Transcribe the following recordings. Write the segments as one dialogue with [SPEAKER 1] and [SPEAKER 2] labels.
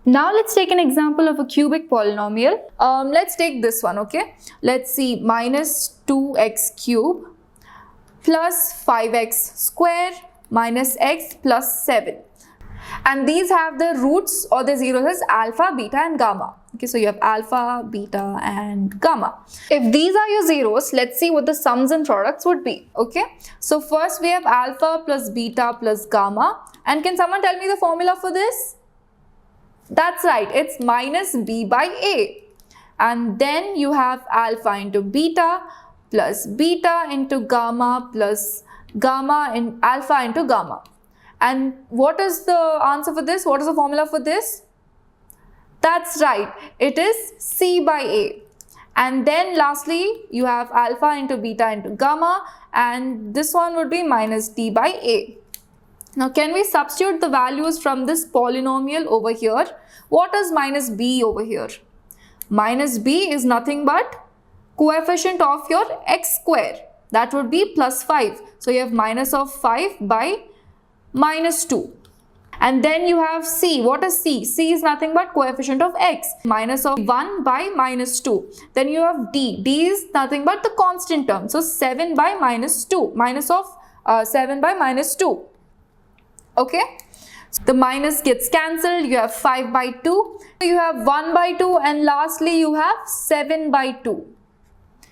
[SPEAKER 1] Now let's take an example of a cubic polynomial. Let's take this one, okay? Let's see, minus 2x cube plus 5x square minus x plus 7. And these have the roots or the zeros as alpha, beta and gamma. Okay, so you have alpha, beta and gamma. If these are your zeros, let's see what the sums and products would be. Okay, so first we have alpha plus beta plus gamma. And can someone tell me the formula for this? That's right, it's minus b by a. And then you have alpha into beta plus beta into gamma plus gamma in alpha into gamma. And what is the answer for this? What is the formula for this? That's right, it is c by a. And then lastly, you have alpha into beta into gamma, and this one would be minus d by a. Now, can we substitute the values from this polynomial over here? What is minus b over here? Minus b is nothing but coefficient of your x square. That would be plus 5. So, you have minus of 5 by minus 2. And then you have c. What is c? c is nothing but coefficient of x. Minus of 1 by minus 2. Then you have d. d is nothing but the constant term. So, 7 by minus 2. Minus of 7 by minus 2. Okay, so the minus gets cancelled, you have 5 by 2, you have 1 by 2 and lastly you have 7 by 2.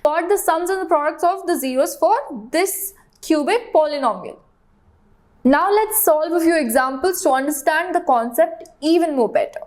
[SPEAKER 1] Got the sums and the products of the zeros for this cubic polynomial. Now let's solve a few examples to understand the concept even more better.